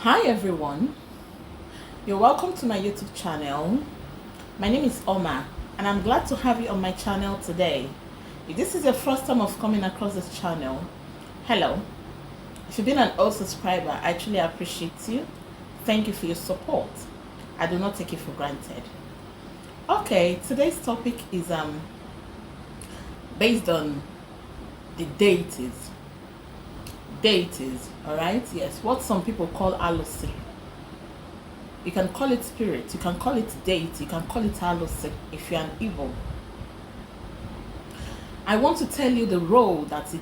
Hi everyone, you're welcome to my YouTube channel. My name is Oma and I'm glad to have you on my channel today. If this is your first time of coming across this channel, hello. If you've been an old subscriber, I truly appreciate you. Thank you for your support. I do not take it for granted. Okay, today's topic is based on the deities. Deities, alright? Yes, what some people call alosi. You can call it spirit, you can call it deity, you can call it alosi if you're an Igbo. I want to tell you the role that it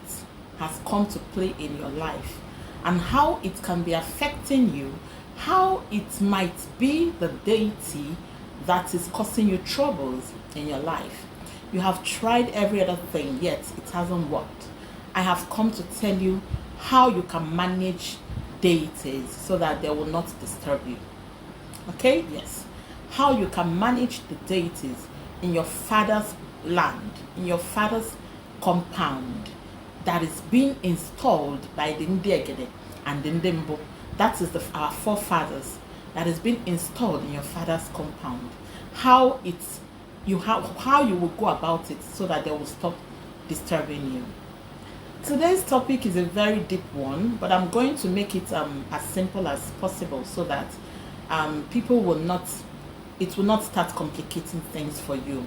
has come to play in your life and how it can be affecting you, how it might be the deity that is causing you troubles in your life. You have tried every other thing, yet it hasn't worked. I have come to tell you how you can manage deities so that they will not disturb you. Okay, yes. How you can manage the deities in your father's land, in your father's compound that is being installed by the Ndiegede and the Ndembo. That is our forefathers that is being installed in your father's compound. How you will go about it so that they will stop disturbing you. Today's topic is a very deep one, but I'm going to make it as simple as possible so that people will not, it will not start complicating things for you.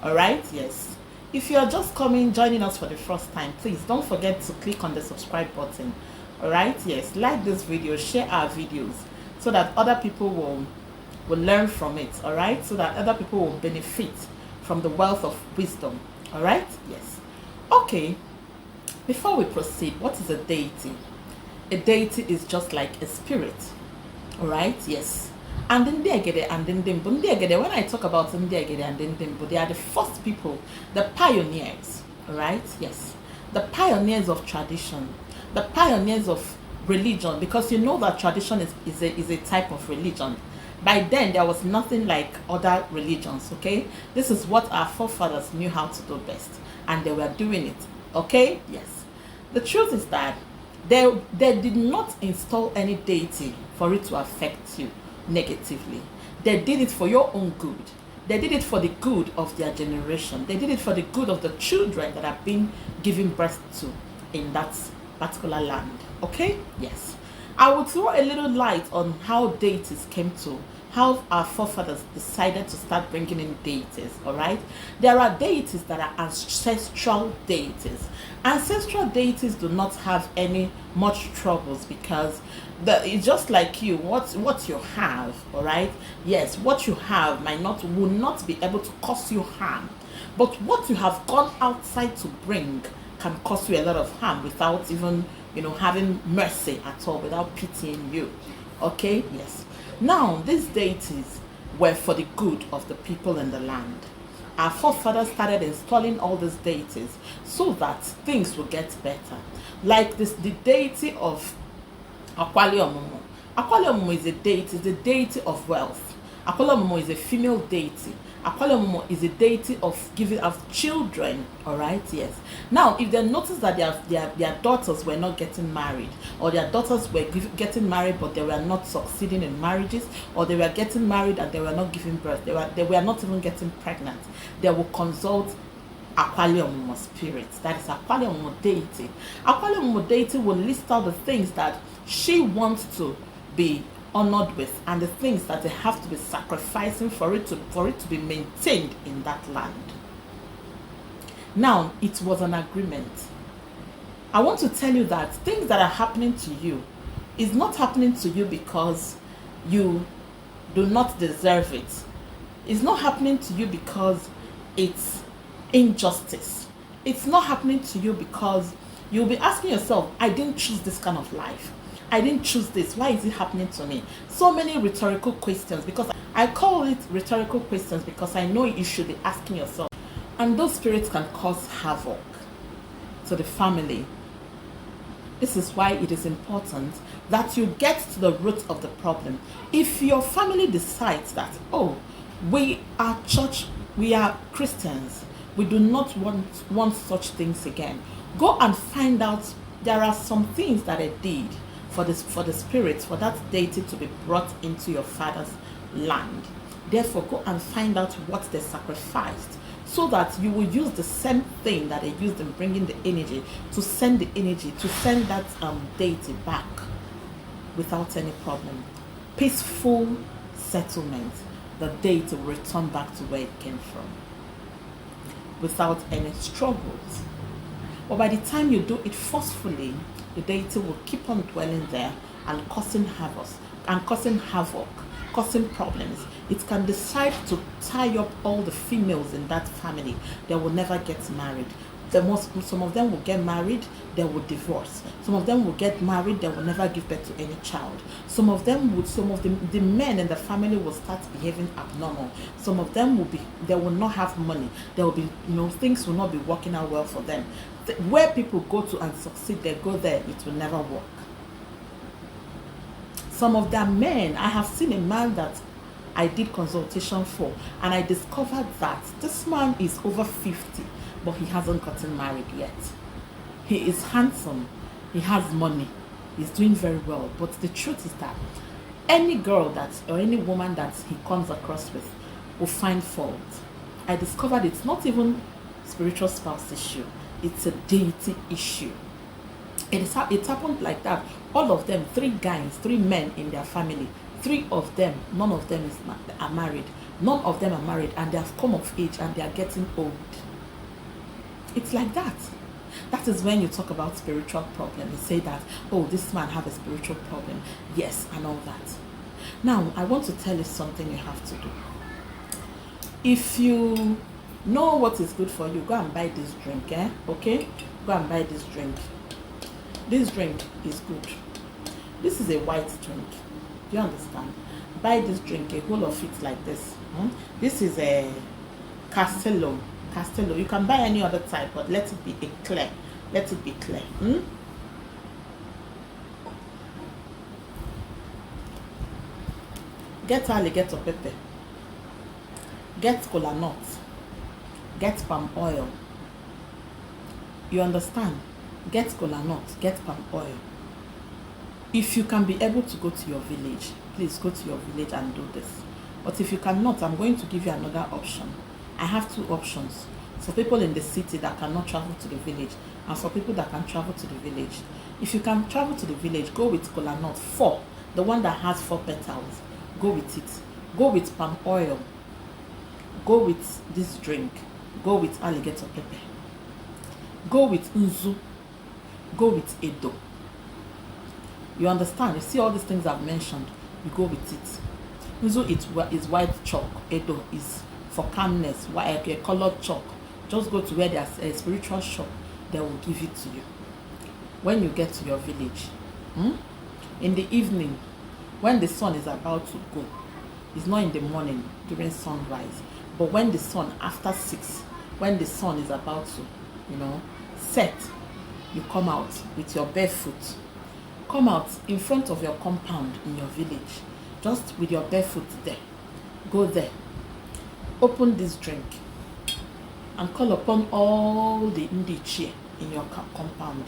All right? Yes. If you're just joining us for the first time, please don't forget to click on the subscribe button. All right? Yes. Like this video, share our videos so that other people will learn from it. All right? So that other people will benefit from the wealth of wisdom. All right? Yes. Okay. Before we proceed, what is a deity? A deity is just like a spirit. Alright, yes. And Ndiegede and Ndembo. Ndiegede, when I talk about Ndiegede and Ndembo, they are the first people, the pioneers. Alright, yes. The pioneers of tradition, the pioneers of religion, because you know that tradition is a type of religion. By then, there was nothing like other religions, okay? This is what our forefathers knew how to do best, and they were doing it, okay? Yes. The truth is that they did not install any deity for it to affect you negatively. They did it for your own good. They did it for the good of their generation. They did it for the good of the children that have been given birth to in that particular land. Okay? Yes. I will throw a little light on how deities came to, how our forefathers decided to start bringing in deities. All right? There are deities that are ancestral deities. Ancestral deities do not have any much troubles because it's just like you, what you have. All right? Yes, what you have will not be able to cause you harm, but what you have gone outside to bring can cause you a lot of harm without even having mercy at all, without pitying you. Okay? Yes. Now, these deities were for the good of the people in the land. Our forefathers started installing all these deities so that things will get better. Like the deity of Akwaliomumu. Akwaliomumu is a deity, is the deity of wealth. Akwaliomumu is a female deity. Akwaliomumu is a deity of giving of children. All right, yes. Now, if they notice that their daughters were not getting married, or their daughters were getting married but they were not succeeding in marriages, or they were getting married and they were not giving birth, they were not even getting pregnant, they will consult Akwaliomumu spirit. That is Akwaliomumu deity. Akwaliomumu deity will list out the things that she wants to be honored with and the things that they have to be sacrificing for it to be maintained in that land. Now, it was an agreement. I want to tell you that things that are happening to you is not happening to you because you do not deserve it. It's not happening to you because it's injustice. It's not happening to you because you'll be asking yourself, I didn't choose this kind of life. I didn't choose this. Why is it happening to me? So many rhetorical questions, because I call it rhetorical questions because I know you should be asking yourself. And those spirits can cause havoc to the family. This is why it is important that you get to the root of the problem. If your family decides that, oh, we are church, we are Christians, we do not want such things again, go and find out there are some things that I did for the spirits, for that deity to be brought into your father's land. Therefore, go and find out what they sacrificed, so that you will use the same thing that they used in bringing the energy to send the energy, to send that deity back without any problem. Peaceful settlement. The deity will return back to where it came from without any struggles. But by the time you do it forcefully, the deity will keep on dwelling there and causing havoc, causing problems. It can decide to tie up all the females in that family. They will never get married. Some of them will get married, they will divorce. Some of them will get married, they will never give birth to any child. Some of the men in the family will start behaving abnormal. Some of them they will not have money. There will be, things will not be working out well for them. Where people go to and succeed, they go there, it will never work. Some of them men, I have seen a man that I did consultation for, and I discovered that this man is over 50, but he hasn't gotten married yet. He is handsome, he has money, he's doing very well, but the truth is that any girl or any woman that he comes across with will find fault. I discovered it's not even spiritual spouse issue, it's a deity issue. It happened like that. All of them, 3 guys, 3 men in their family, 3 of them, none of them are married. None of them are married, and they have come of age and they are getting old. It's like that. That is when you talk about spiritual problem. You say that, oh, this man have a spiritual problem. Yes, and all that. Now, I want to tell you something you have to do. If you know what is good for you, go and buy this drink, okay? Go and buy this drink. This drink is good. This is a white drink. Do you understand? Buy this drink, a whole of it like this. This is a Castello. You can buy any other type, but let it be clear. Let it be clear. Get alligator pepper. Get cola nut. Get palm oil. You understand? Get cola nut. Get palm oil. If you can be able to go to your village, please go to your village and do this. But if you cannot, I'm going to give you another option. I have 2 options. For people in the city that cannot travel to the village, and for people that can travel to the village. If you can travel to the village, go with cola nut 4, the one that has 4 petals. Go with it. Go with palm oil. Go with this drink. Go with alligator pepper. Go with uzu. Go with edo. You understand? You see all these things I've mentioned. You go with it. Uzu is white chalk. Edo is for calmness. White, a colored chalk. Just go to where there's a spiritual shop. They will give it to you. When you get to your village, in the evening, when the sun is about to go, it's not in the morning during sunrise, but when the sun, after 6, when the sun is about to, set, you come out with your bare foot. Come out in front of your compound in your village, just with your bare foot there. Go there. Open this drink and call upon all the Ndichie in your compound,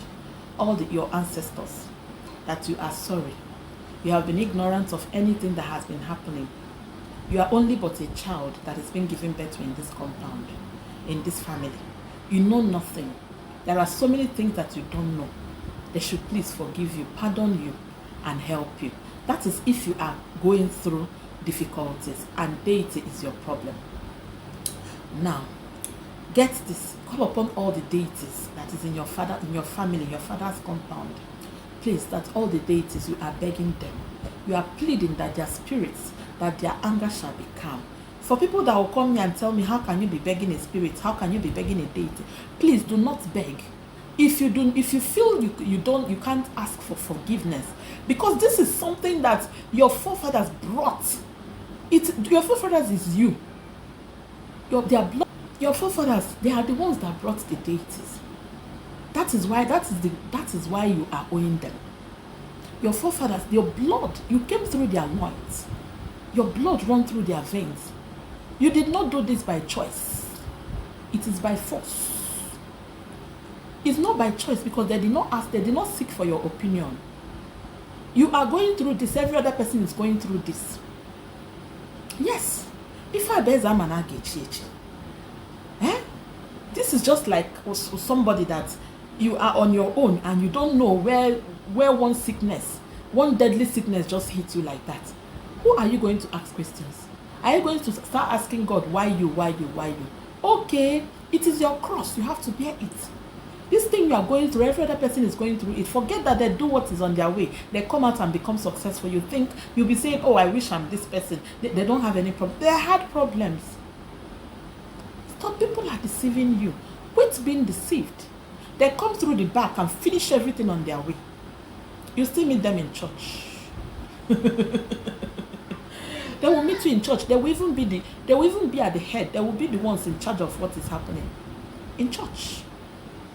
all your ancestors, that you are sorry. You have been ignorant of anything that has been happening. You are only but a child that is being given birth to in this compound, in this family. You know nothing. There are so many things that you don't know. They should please forgive you, pardon you, and help you. That is if you are going through difficulties and deity is your problem. Now, get this. Call upon all the deities that is in your family, your father's compound. Please, that all the deities, you are begging them. You are pleading that their spirits, that their anger shall be calm. For people that will come here and tell me, how can you be begging a spirit? How can you be begging a deity? Please do not beg. If you feel you can't ask for forgiveness, because this is something that your forefathers brought. Your forefathers is you. Their blood. Your forefathers, they are the ones that brought the deities. That is why you are owing them. Your forefathers, your blood, you came through their loins. Your blood ran through their veins. You did not do this by choice. It is by force. It's not by choice, because they did not ask, they did not seek for your opinion. You are going through this, every other person is going through this. Yes. If I bear this is just like somebody that you are on your own and you don't know where one sickness, one deadly sickness just hits you like that. Who are you going to ask questions? Are you going to start asking God, why you? Okay, it is your cross. You have to bear it. This thing you are going through, every other person is going through it. Forget that they do what is on their way. They come out and become successful. You think you'll be saying, oh, I wish I'm this person. They don't have any problem. They had problems. Stop. People are deceiving you. Quit being deceived. They come through the back and finish everything on their way. You still meet them in church. They will meet you in church. They will even be at the head. They will be the ones in charge of what is happening in church.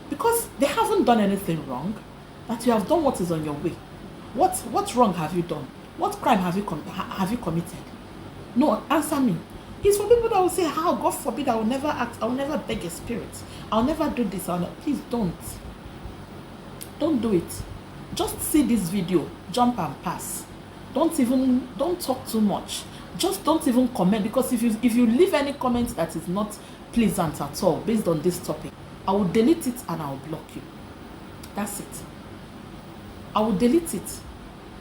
Because they haven't done anything wrong, that you have done what is on your way. What wrong have you done? What crime have you committed? No, answer me. It's for people that will say, how? God forbid, I will never act, I will never beg a spirit. I'll never do this. Please don't. Don't do it. Just see this video, jump and pass. Don't talk too much. Just don't even comment, because if you leave any comment that is not pleasant at all based on this topic, I will delete it and I will block you. That's it. I will delete it.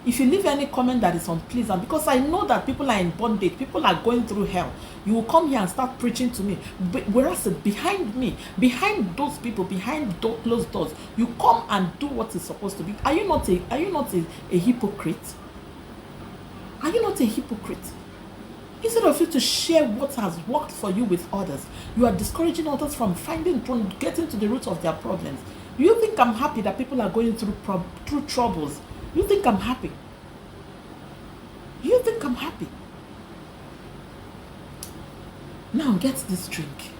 If you leave any comment that is unpleasant, because I know that people are in bondage, people are going through hell, you will come here and start preaching to me. Whereas behind me, behind those people, behind closed doors, you come and do what is supposed to be. Are you not a hypocrite? Are you not a hypocrite? Instead of you to share what has worked for you with others, you are discouraging others from getting to the root of their problems. You think I'm happy that people are going through troubles? You think I'm happy? You think I'm happy? Now get this drink.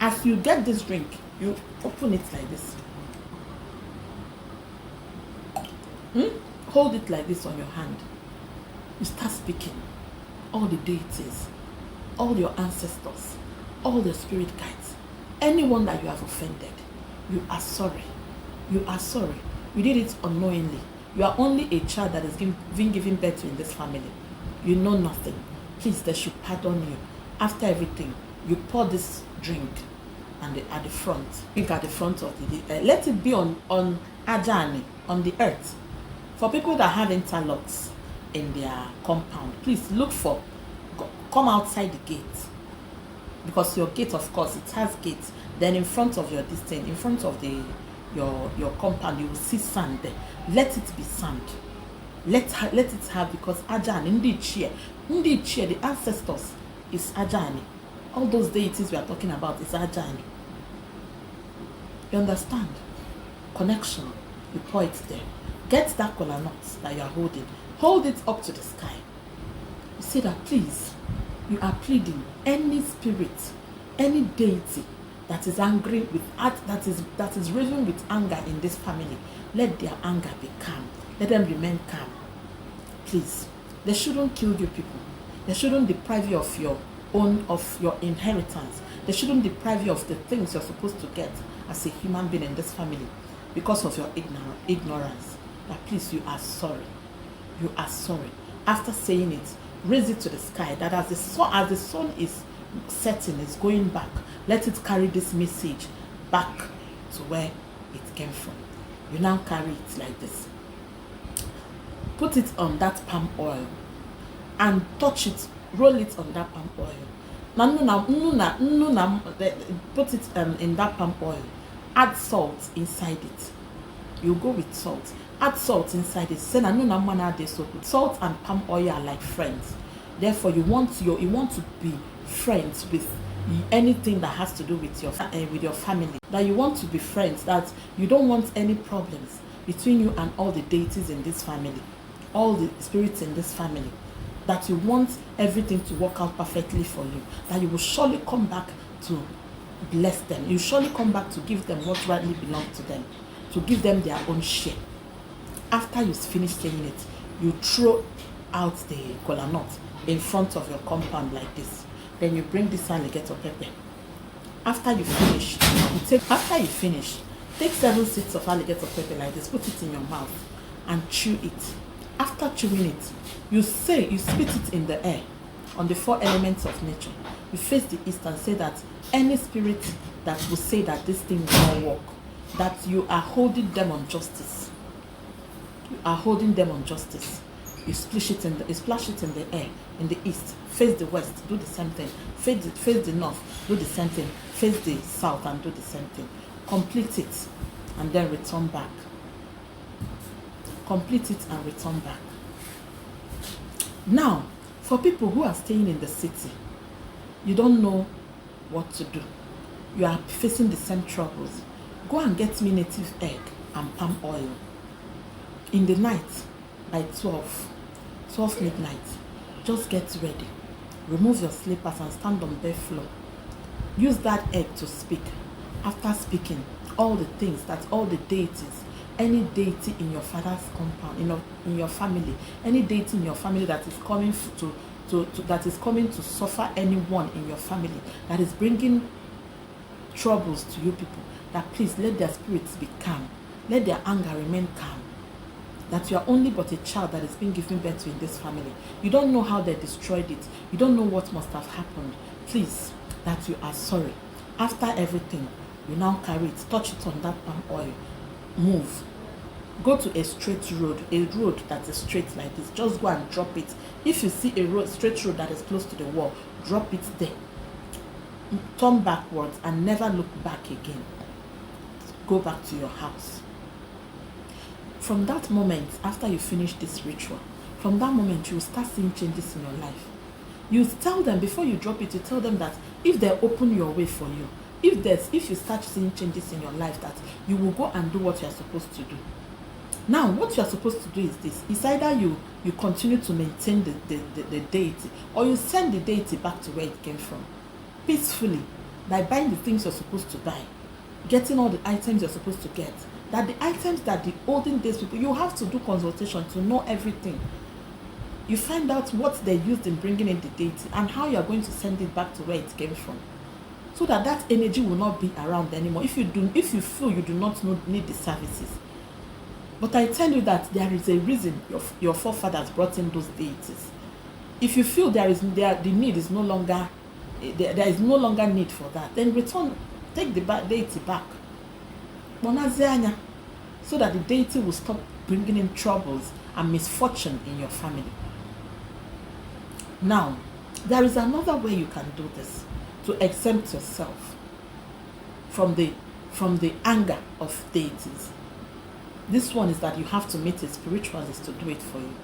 As you get this drink, you open it like this. Hold it like this on your hand. You start speaking. All the deities, all your ancestors, all the spirit guides, anyone that you have offended, you are sorry. You are sorry. You did it unknowingly. You are only a child that has been given birth to in this family. You know nothing. Please, they should pardon you. After everything, you pour this drink and at the front. Drink at the front of the let it be on Ajani, on the earth. For people that have interlocks in their compound, please come outside the gate, because your gate, of course, it has gates. Then in front of your distance, in front of your compound, you will see sand there. Let it be sand. Let it have, because Ajani, Ndichie, the ancestors is Ajani. All those deities we are talking about is Ajani. You understand? Connection. You pour it there. Get that kola nut that you are holding. Hold it up to the sky. You say that, please, you are pleading any spirit, any deity that is angry with that is raving with anger in this family. Let their anger be calm. Let them remain calm. Please. They shouldn't kill you people. They shouldn't deprive you of your inheritance. They shouldn't deprive you of the things you're supposed to get as a human being in this family because of your ignorance. But please, you are sorry. You are sorry. After saying it, raise it to the sky, that as the sun is setting, is going back, let it carry this message back to where it came from. You now carry it like this. Put it on that palm oil and touch it, roll it on that palm oil. Put it in that palm oil. Add salt inside it. You go with salt. Add salt inside it. Salt and palm oil are like friends. Therefore, you want to be friends with anything that has to do with your family. That you want to be friends. That you don't want any problems between you and all the deities in this family, all the spirits in this family. That you want everything to work out perfectly for you. That you will surely come back to bless them. You surely come back to give them what rightly belongs to them, to give them their own share. After you finish saying it, you throw out the kola nut in front of your compound like this. Then you bring this alligator pepper. After you finish, take 7 seeds of alligator pepper like this, put it in your mouth and chew it. After chewing it, you spit it in the air on the 4 elements of nature. You face the east and say that any spirit that will say that this thing will not work, that you are holding them on justice. You are holding them on justice. You splash it in the air, in the east. Face the west, do the same thing. Face the north, do the same thing. Face the south and do the same thing. Complete it and then return back. Complete it and return back. Now, for people who are staying in the city, you don't know what to do. You are facing the same troubles. Go and get me native egg and palm oil. In the night, by 12 midnight, just get ready. Remove your slippers and stand on bare floor. Use that egg to speak. After speaking, all the things that all the deities, any deity in your father's compound, in your family, any deity in your family that is coming to suffer anyone in your family, that is bringing troubles to you people, that please let their spirits be calm, let their anger remain calm. That you are only but a child that is being given birth to in this family. You don't know how they destroyed it. You don't know what must have happened. Please, that you are sorry. After everything, you now carry it, touch it on that palm oil, move. Go to a straight road, a road that is straight like this. Just go and drop it. If you see a straight road that is close to the wall, drop it there. Turn backwards and never look back again. Go back to your house. From that moment, after you finish this ritual, from that moment you will start seeing changes in your life. You tell them, before you drop it, you tell them that if they open your way for you, if you start seeing changes in your life, that you will go and do what you are supposed to do. Now, what you are supposed to do is this. It's either you continue to maintain the deity, or you send the deity back to where it came from, peacefully, by buying the things you're supposed to buy, getting all the items you're supposed to get. That the items that the olden days people, you have to do consultation to know everything. You find out what they used in bringing in the deity and how you are going to send it back to where it came from, so that that energy will not be around anymore. If you feel you do not need the services. But I tell you that there is a reason your forefathers brought in those deities. If you feel the need is no longer, there is no longer need for that, then take the deity back. So that the deity will stop bringing in troubles and misfortune in your family. Now, there is another way you can do this to exempt yourself from the anger of deities. This one is that you have to meet a spiritualist to do it for you.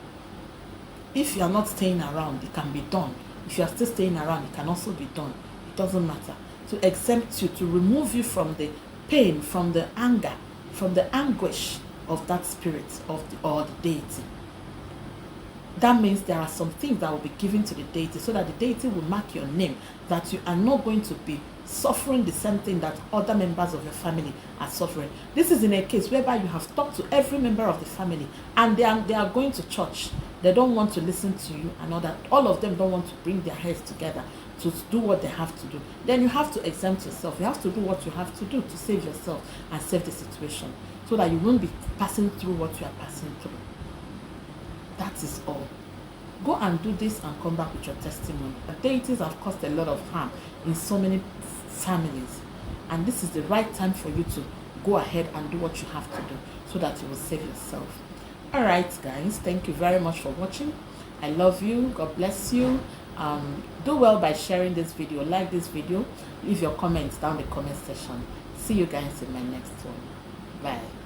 If you are not staying around, it can be done. If you are still staying around, it can also be done. It doesn't matter. To exempt you, to remove you from the pain, from the anger, from the anguish of that spirit or the deity. That means there are some things that will be given to the deity, so that the deity will mark your name, that you are not going to be suffering the same thing that other members of your family are suffering. This is in a case whereby you have talked to every member of the family and they are going to church. They don't want to listen to you, and all of them don't want to bring their heads together to do what they have to do. Then you have to exempt yourself. You have to do what you have to do to save yourself and save the situation, so that you won't be passing through what you are passing through. That is all. Go and do this and come back with your testimony. The deities have caused a lot of harm in so many families, and this is the right time for you to go ahead and do what you have to do, so that you will save yourself. All right, guys, thank you very much for watching. I love you. God bless you. Do well by sharing this video, like this video, leave your comments down in the comment section. See you guys in my next one. Bye.